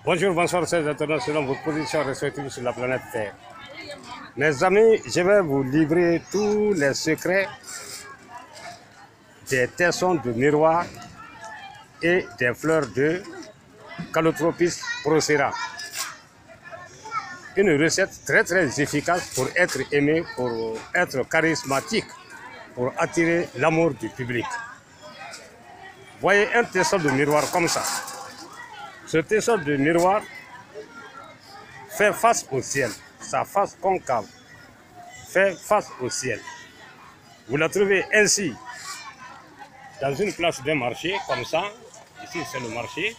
Bonjour, bonsoir, chers internautes, selon vos positions respectives sur la planète Terre. Mes amis, je vais vous livrer tous les secrets des tessons de miroir et des fleurs de Calotropis procera. Une recette très très efficace pour être aimée, pour être charismatique, pour attirer l'amour du public. Voyez un tesson de miroir comme ça. Ce tesson de miroir fait face au ciel, sa face concave fait face au ciel. Vous la trouvez ainsi dans une place d'un marché, comme ça. Ici c'est le marché.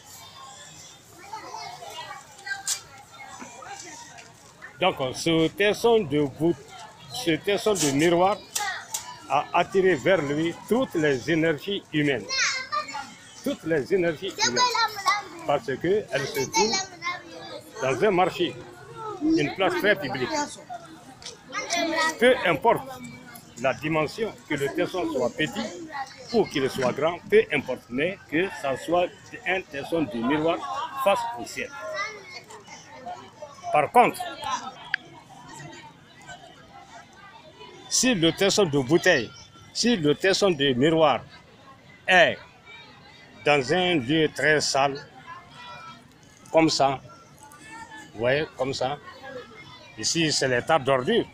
Donc ce tesson de miroir a attiré vers lui toutes les énergies humaines. Toutes les énergies humaines. Parce qu'elle se trouve dans un marché, une place très publique. Peu importe la dimension, que le tesson soit petit ou qu'il soit grand, peu importe, mais que ça soit un tesson de miroir face au ciel. Par contre, si le tesson de bouteille, si le tesson de miroir est dans un lieu très sale, comme ça, vous voyez, comme ça, ici c'est l'état d'ordure.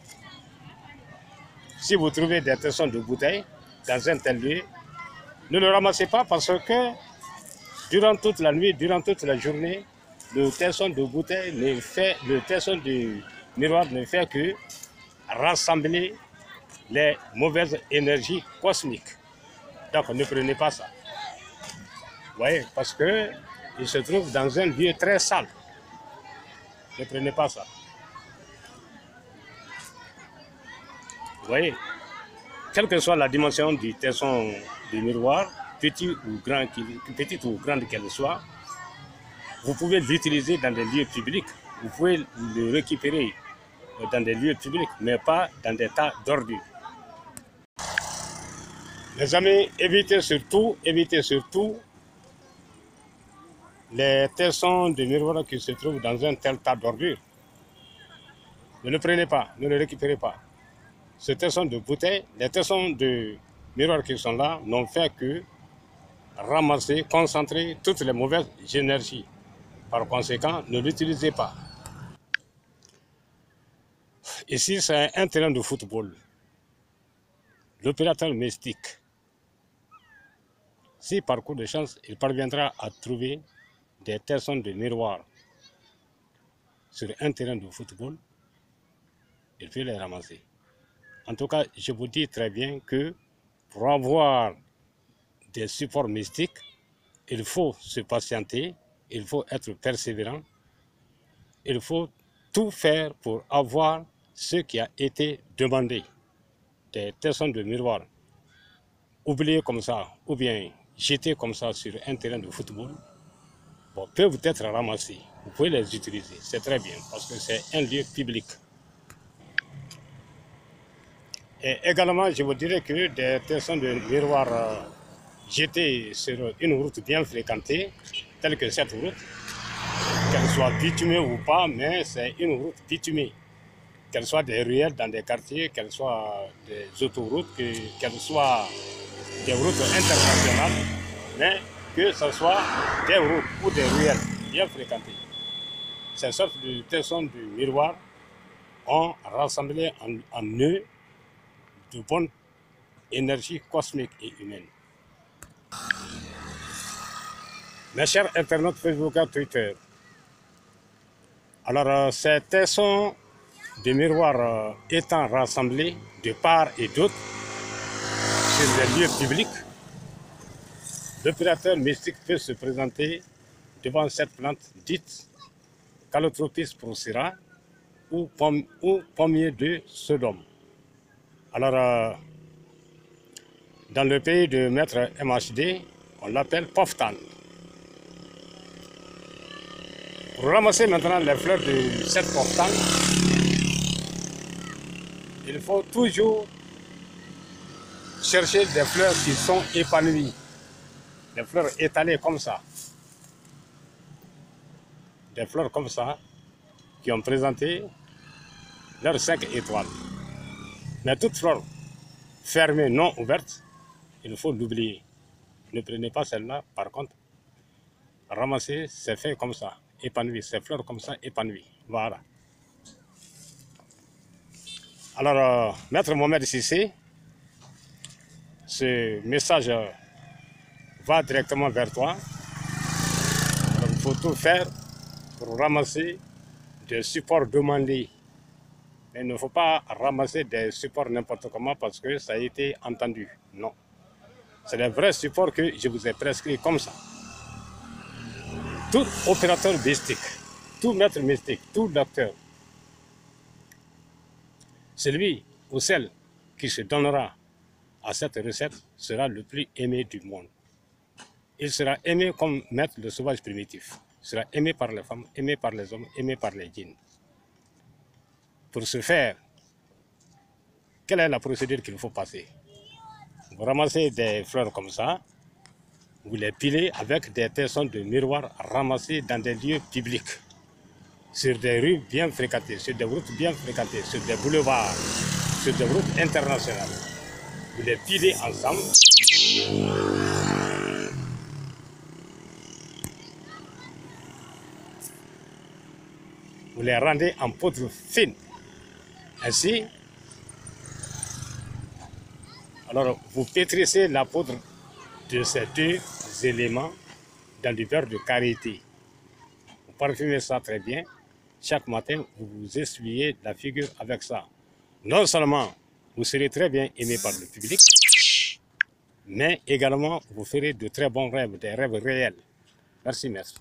Si vous trouvez des tessons de bouteille dans un tel lieu, ne le ramassez pas parce que durant toute la nuit, durant toute la journée, le tesson de bouteille le tesson de miroir ne fait que rassembler les mauvaises énergies cosmiques. Donc ne prenez pas ça. Vous voyez, parce qu'il se trouve dans un lieu très sale. Ne prenez pas ça. Vous voyez, quelle que soit la dimension du tesson du miroir, petite ou grande qu'elle soit, vous pouvez l'utiliser dans des lieux publics. Vous pouvez le récupérer dans des lieux publics, mais pas dans des tas d'ordures. Les amis, évitez surtout les tessons de miroir qui se trouvent dans un tel tas d'ordures. Ne le prenez pas, ne le récupérez pas. Ce tesson de bouteille, les tessons de miroir qui sont là n'ont fait que ramasser, concentrer toutes les mauvaises énergies. Par conséquent, ne l'utilisez pas. Ici, c'est un terrain de football. L'opérateur mystique, si par coup de chance, il parviendra à trouver des tessons de miroir sur un terrain de football, il peut les ramasser. En tout cas, je vous dis très bien que pour avoir des supports mystiques, il faut se patienter, il faut être persévérant, il faut tout faire pour avoir ce qui a été demandé. Des tessons de miroir oubliés comme ça, ou bien jetés comme ça sur un terrain de football, peuvent être ramassés. Vous pouvez les utiliser, c'est très bien, parce que c'est un lieu public. Et également, je vous dirais que des tessons de miroir jetés sur une route bien fréquentée, telle que cette route, qu'elle soit bitumée ou pas, mais c'est une route bitumée. Qu'elle soit des ruelles dans des quartiers, qu'elle soit des autoroutes, qu'elle soit des routes internationales, mais que ce soit des routes ou des ruelles bien fréquentées. Ces sortes de tessons du miroir ont rassemblé en eux de bonnes énergies cosmiques et humaines. Mes chers internautes Facebook et Twitter, alors ces tessons de miroir étant rassemblés de part et d'autre sur les lieux publics, l'opérateur mystique peut se présenter devant cette plante dite Calotropis procera ou pommier de Sodome. Alors, dans le pays de Maître MHD, on l'appelle Poftan. Pour ramasser maintenant les fleurs de cette Poftan, il faut toujours chercher des fleurs qui sont épanouies, des fleurs étalées comme ça. des fleurs comme ça qui ont présenté leurs 5 étoiles. Mais toute fleur fermée, non ouverte, il faut l'oublier. Ne prenez pas celle-là, par contre. Ramassez ces feuilles comme ça, épanouies, ces fleurs comme ça, épanouies. Voilà. Alors, Maître Mohamed Cissé, ce message va directement vers toi. Alors, il faut tout faire pour ramasser des supports demandés. Mais il ne faut pas ramasser des supports n'importe comment parce que ça a été entendu. Non. C'est les vrais supports que je vous ai prescrits comme ça. Tout opérateur mystique, tout maître mystique, tout docteur, celui ou celle qui se donnera à cette recette sera le plus aimé du monde. Il sera aimé comme maître le sauvage primitif. Il sera aimé par les femmes, aimé par les hommes, aimé par les djinns. Pour ce faire, quelle est la procédure qu'il faut passer? Vous ramassez des fleurs comme ça, vous les pilez avec des tessons de miroir ramassés dans des lieux publics, sur des rues bien fréquentées, sur des routes bien fréquentées, sur des boulevards, sur des routes internationales. Vous les pilez ensemble. Vous les rendez en poudre fine. Ainsi, alors vous pétrissez la poudre de ces deux éléments dans du beurre de karité. Vous parfumez ça très bien. Chaque matin, vous vous essuyez la figure avec ça. Non seulement vous serez très bien aimé par le public, mais également vous ferez de très bons rêves, des rêves réels. Merci, maître.